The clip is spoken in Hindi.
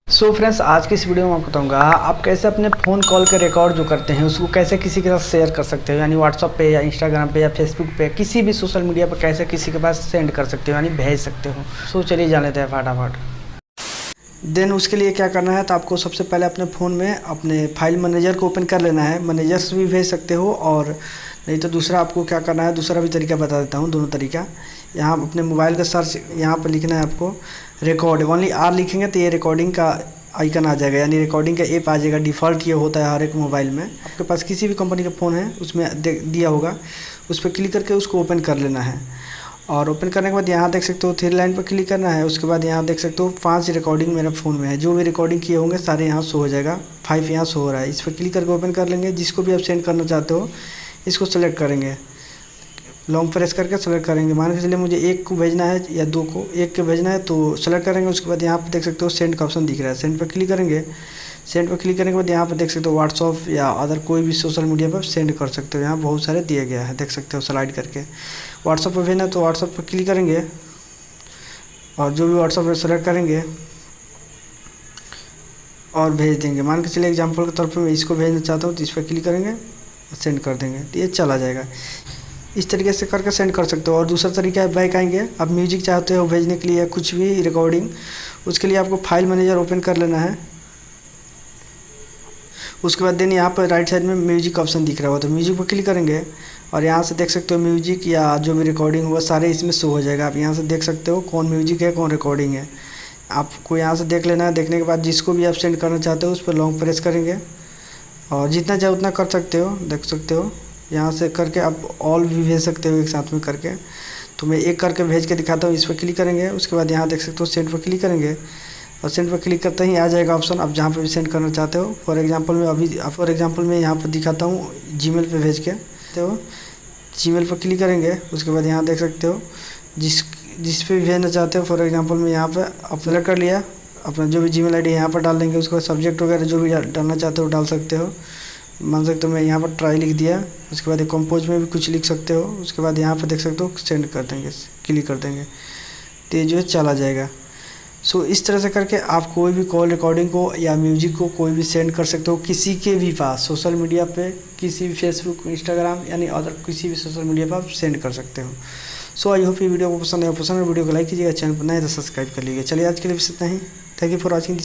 सो फ्रेंड्स, आज की इस वीडियो में मैं बताऊंगा आप कैसे अपने फ़ोन कॉल के रिकॉर्ड जो करते हैं उसको कैसे किसी के साथ शेयर कर सकते हो, यानी व्हाट्सअप पे या इंस्टाग्राम पे या फेसबुक पे किसी भी सोशल मीडिया पर कैसे किसी के पास सेंड कर सकते हो, यानी भेज सकते हो। सो चलिए जान लेते हैं फटाफट। देन उसके लिए क्या करना है, तो आपको सबसे पहले अपने फ़ोन में अपने फाइल मैनेजर को ओपन कर लेना है। मैनेजर से भी भेज सकते हो और नहीं तो दूसरा आपको क्या करना है, दूसरा भी तरीका बता देता हूँ। दोनों तरीका, यहाँ अपने मोबाइल का सर्च यहाँ पर लिखना है आपको रिकॉर्ड, ओनली आर लिखेंगे तो ये रिकॉर्डिंग का आइकन आ जाएगा, यानी रिकॉर्डिंग का ऐप आ जाएगा। डिफ़ॉल्ट ये होता है हर एक मोबाइल में। आपके पास किसी भी कंपनी का फ़ोन है उसमें दिया होगा, उस पर क्लिक करके उसको ओपन कर लेना है। और ओपन करने के बाद यहाँ देख सकते हो थ्री लाइन पर क्लिक करना है। उसके बाद यहाँ देख सकते हो 5 रिकॉर्डिंग मेरे फ़ोन में है, जो भी रिकॉर्डिंग किए होंगे सारे यहाँ शो हो जाएगा। 5 यहाँ शो हो रहा है, इस पर क्लिक करके ओपन कर लेंगे। जिसको भी आप सेंड करना चाहते हो इसको सेलेक्ट करेंगे, लॉन्ग प्रेस करके सेलेक्ट करेंगे। मान के चलिए मुझे एक को भेजना है या दो को, एक को भेजना है तो सेलेक्ट करेंगे। उसके बाद यहाँ पर देख सकते हो सेंड का ऑप्शन दिख रहा है, सेंड पर क्लिक करेंगे। सेंड पर क्लिक करने के बाद यहाँ पर देख सकते हो व्हाट्सअप या अदर कोई भी सोशल मीडिया पर सेंड कर सकते हो। यहाँ बहुत सारे दिए गया है, देख सकते हो स्लाइड करके। व्हाट्सअप पर भेजना है तो व्हाट्सअप पर क्लिक करेंगे और जो भी व्हाट्सअप पर सेलेक्ट करेंगे और भेज देंगे। मान के चलिए एग्जाम्पल के तौर पर मैं इसको भेजना चाहता हूँ तो इस पर क्लिक करेंगे और सेंड कर देंगे तो ये चला जाएगा। इस तरीके से करके सेंड कर सकते हो। और दूसरा तरीका है, बैक आएंगे, आप म्यूजिक चाहते हो भेजने के लिए कुछ भी रिकॉर्डिंग, उसके लिए आपको फाइल मैनेजर ओपन कर लेना है। उसके बाद देन यहाँ पर राइट साइड में म्यूजिक ऑप्शन दिख रहा होगा तो म्यूजिक पर क्लिक करेंगे और यहाँ से देख सकते हो म्यूजिक या जो भी रिकॉर्डिंग हुआ सारे इसमें शो हो जाएगा। आप यहाँ से देख सकते हो कौन म्यूजिक है कौन रिकॉर्डिंग है, आपको यहाँ से देख लेना है। देखने के बाद जिसको भी आप सेंड करना चाहते हो उस पर लॉन्ग प्रेस करेंगे और जितना चाहे उतना कर सकते हो। देख सकते हो यहाँ से करके आप ऑल भी भेज सकते हो एक साथ में करके। तो मैं एक करके भेज के दिखाता हूँ, इस पर क्लिक करेंगे। उसके बाद यहाँ देख सकते हो सेंड पर क्लिक करेंगे और सेंड पर क्लिक करते ही आ जाएगा ऑप्शन आप जहाँ पे भी सेंड करना चाहते हो। फॉर एग्जांपल मैं यहाँ पर दिखाता हूँ जीमेल पे भेज के, तो जीमेल पर क्लिक करेंगे। उसके बाद यहाँ देख सकते हो जिस पे भी भेजना चाहते हो। फॉर एग्जांपल मैं यहाँ पर आप सेलेक्ट कर लिया, अपना जो भी जीमेल आईडी यहाँ पर डाल देंगे। उसके बाद सब्जेक्ट वगैरह जो भी डालना चाहते हो डाल सकते हो। मान सकते हो मैं यहाँ पर ट्राई लिख दिया। उसके बाद कंपोज में भी कुछ लिख सकते हो। उसके बाद यहाँ पर देख सकते हो सेंड कर देंगे, क्लिक कर देंगे तो ये जो है चला जाएगा। सो इस तरह से करके आप कोई भी कॉल रिकॉर्डिंग को या म्यूजिक को कोई भी सेंड कर सकते हो किसी के भी पास, सोशल मीडिया पे, किसी भी फेसबुक इंस्टाग्राम यानी अदर किसी भी सोशल मीडिया पर आप सेंड कर सकते हो। सो आई होप ये वीडियो को पसंद है, वीडियो को लाइक कीजिएगा, चैनल पर नए तो सब्सक्राइब कर लीजिएगा। चलिए आज के लिए बस इतना ही। Thank you for watching.